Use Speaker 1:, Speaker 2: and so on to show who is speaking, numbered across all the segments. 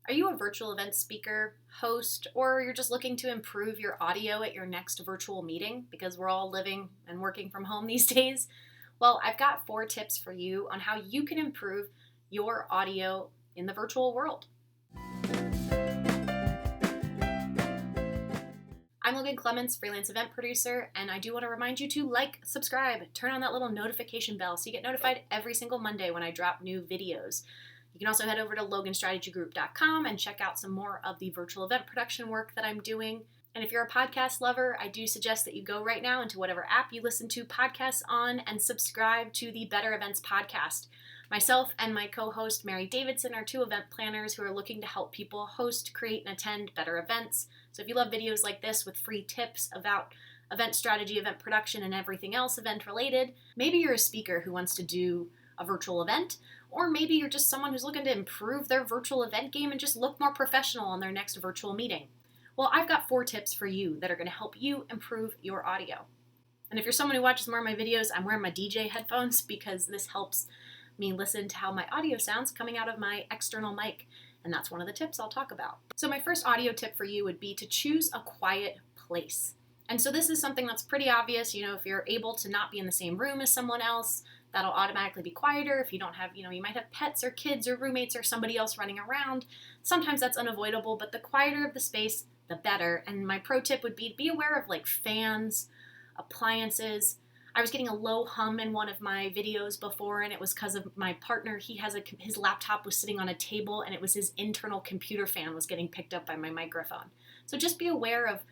Speaker 1: Are you a virtual event speaker, host, or you're just looking to improve your audio at your next virtual meeting because we're all living and working from home these days? Well, I've got 4 tips for you on how you can improve your audio in the virtual world. I'm Logan Clements, freelance event producer, and I do want to remind you to subscribe, turn on that little notification bell so you get notified every single Monday when I drop new videos. You can also head over to loganstrategygroup.com and check out some more of the virtual event production work that I'm doing. And if you're a podcast lover, I do suggest that you go right now into whatever app you listen to podcasts on and subscribe to the Better Events podcast. Myself and my co-host Mary Davidson are 2 event planners who are looking to help people host, create, and attend better events. So if you love videos like this with free tips about event strategy, event production, and everything else event related, maybe you're a speaker who wants to do a virtual event, or maybe you're just someone who's looking to improve their virtual event game and just look more professional on their next virtual meeting. Well, I've got 4 tips for you that are going to help you improve your audio. And if you're someone who watches more of my videos, I'm wearing my DJ headphones because this helps me listen to how my audio sounds coming out of my external mic. And that's one of the tips I'll talk about. So my first audio tip for you would be to choose a quiet place. And so this is something that's pretty obvious. If you're able to not be in the same room as someone else, that'll automatically be quieter. If you don't have, you might have pets or kids or roommates or somebody else running around. Sometimes that's unavoidable, but the quieter of the space, the better. And my pro tip would be aware of fans, appliances. I was getting a low hum in one of my videos before, and it was because of my partner. His laptop was sitting on a table, and it was his internal computer fan was getting picked up by my microphone. So just be aware of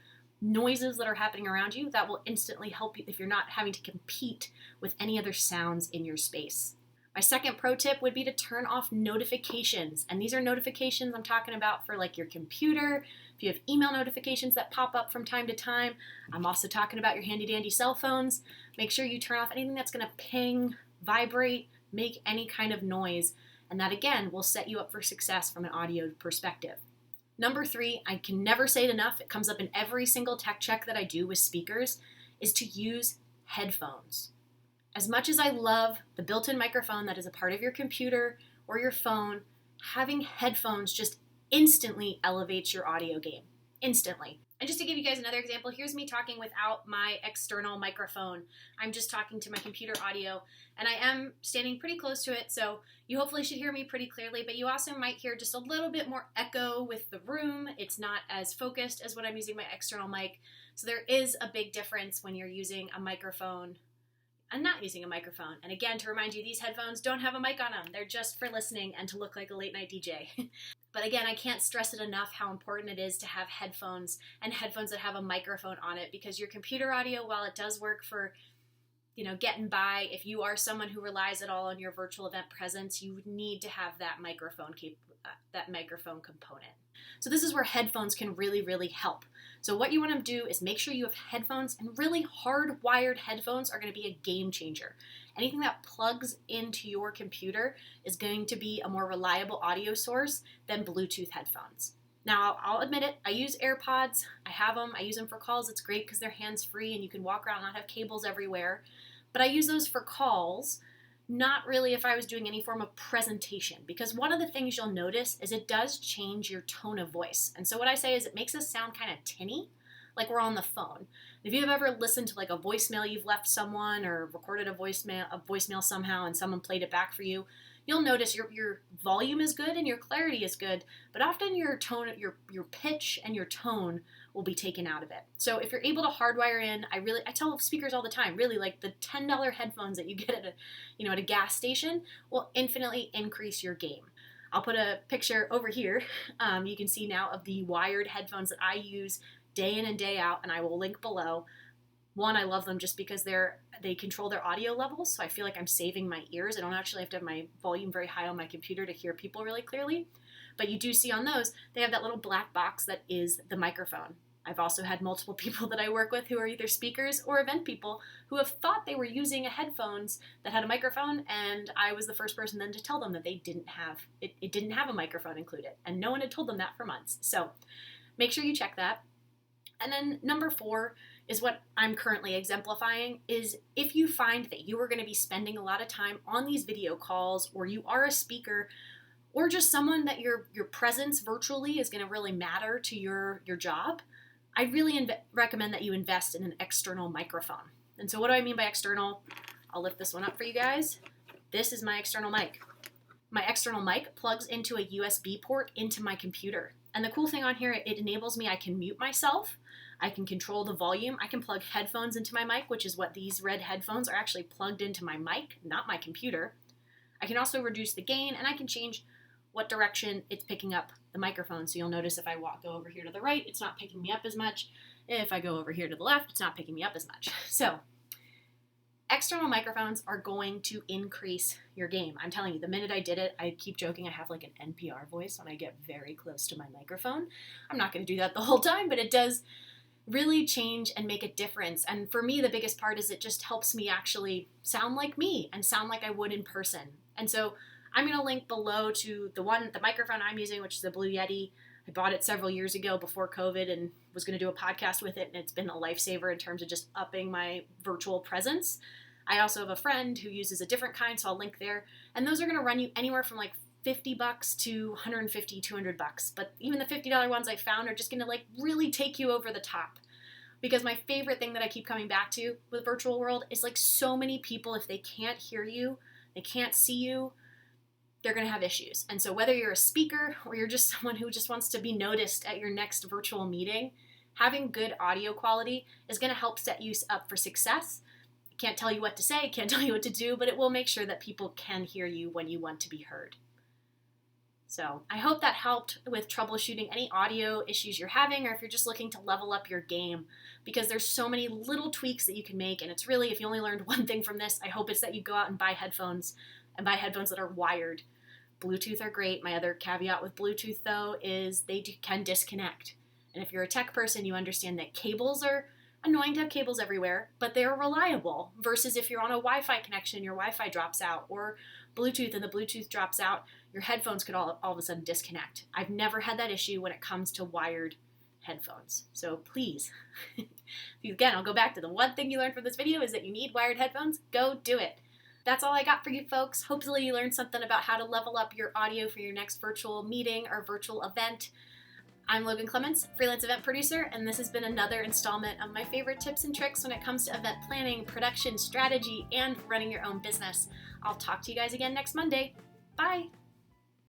Speaker 1: noises that are happening around you. That will instantly help you if you're not having to compete with any other sounds in your space. My second pro tip would be to turn off notifications. And these are notifications I'm talking about for your computer. If you have email notifications that pop up from time to time, I'm also talking about your handy dandy cell phones. Make sure you turn off anything that's going to ping, vibrate, make any kind of noise. And that again will set you up for success from an audio perspective. Number 3, I can never say it enough, it comes up in every single tech check that I do with speakers, is to use headphones. As much as I love the built-in microphone that is a part of your computer or your phone, having headphones just instantly elevates your audio game. Instantly. And just to give you guys another example, here's me talking without my external microphone. I'm just talking to my computer audio, and I am standing pretty close to it, so you hopefully should hear me pretty clearly, but you also might hear just a little bit more echo with the room. It's not as focused as when I'm using my external mic, so there is a big difference when you're using a microphone and not using a microphone. And again, to remind you, these headphones don't have a mic on them. They're just for listening and to look like a late night DJ. But again, I can't stress it enough how important it is to have headphones and headphones that have a microphone on it, because your computer audio, while it does work for, getting by, if you are someone who relies at all on your virtual event presence, you need to have that microphone component. So this is where headphones can really, really help. So what you want to do is make sure you have headphones, and really hardwired headphones are going to be a game changer. Anything that plugs into your computer is going to be a more reliable audio source than Bluetooth headphones. Now, I'll admit it, I use AirPods. I have them. I use them for calls. It's great because they're hands-free and you can walk around and not have cables everywhere. But I use those for calls, not really if I was doing any form of presentation, because one of the things you'll notice is it does change your tone of voice. And so what I say is it makes us sound kind of tinny, like we're on the phone. If you've ever listened to a voicemail you've left someone, or recorded a voicemail somehow and someone played it back for you, you'll notice your volume is good and your clarity is good, but often your tone, your pitch and your tone will be taken out of it. So if you're able to hardwire in, I tell speakers all the time, really, the $10 headphones that you get at a gas station will infinitely increase your game. I'll put a picture over here. You can see now of the wired headphones that I use day in and day out, and I will link below. One, I love them just because they control their audio levels, so I feel like I'm saving my ears. I don't actually have to have my volume very high on my computer to hear people really clearly. But you do see on those, they have that little black box that is the microphone. I've also had multiple people that I work with who are either speakers or event people who have thought they were using headphones that had a microphone, and I was the first person then to tell them that they didn't have a microphone included, and no one had told them that for months. So make sure you check that. And then number 4 is what I'm currently exemplifying, is if you find that you are going to be spending a lot of time on these video calls, or you are a speaker or just someone that your presence virtually is going to really matter to your job, I really recommend that you invest in an external microphone. And so what do I mean by external? I'll lift this one up for you guys. This is my external mic. My external mic plugs into a USB port into my computer. And the cool thing on here, it enables me, I can mute myself, I can control the volume, I can plug headphones into my mic, which is what these red headphones are actually plugged into my mic, not my computer. I can also reduce the gain, and I can change what direction it's picking up the microphone. So you'll notice if I go over here to the right, it's not picking me up as much. If I go over here to the left, it's not picking me up as much. So external microphones are going to increase your game. I'm telling you, the minute I did it, I keep joking, I have like an NPR voice when I get very close to my microphone. I'm not going to do that the whole time, but it does really change and make a difference. And for me, the biggest part is it just helps me actually sound like me and sound like I would in person. And so I'm going to link below to the microphone I'm using, which is the Blue Yeti. I bought it several years ago before COVID and was going to do a podcast with it, and it's been a lifesaver in terms of just upping my virtual presence. I also have a friend who uses a different kind, so I'll link there. And those are going to run you anywhere from like $50 to $150, $200. But even the $50 ones I found are just going to like really take you over the top. Because my favorite thing that I keep coming back to with virtual world is like so many people, if they can't hear you, they can't see you, they're going to have issues. And so whether you're a speaker or you're just someone who just wants to be noticed at your next virtual meeting, having good audio quality is going to help set you up for success. It can't tell you what to say, can't tell you what to do, but it will make sure that people can hear you when you want to be heard. So I hope that helped with troubleshooting any audio issues you're having, or if you're just looking to level up your game, because there's so many little tweaks that you can make. And it's really, if you only learned one thing from this, I hope it's that you go out and buy headphones that are wired. Bluetooth are great. My other caveat with Bluetooth, though, is they can disconnect. And if you're a tech person, you understand that cables are annoying to have cables everywhere, but they're reliable, versus if you're on a Wi-Fi connection, your Wi-Fi drops out, or Bluetooth and the Bluetooth drops out, your headphones could all of a sudden disconnect. I've never had that issue when it comes to wired headphones. So please, again, I'll go back to the one thing you learned from this video is that you need wired headphones. Go do it. That's all I got for you folks. Hopefully you learned something about how to level up your audio for your next virtual meeting or virtual event. I'm Logan Clements, freelance event producer, and this has been another installment of my favorite tips and tricks when it comes to event planning, production, strategy, and running your own business. I'll talk to you guys again next Monday. Bye!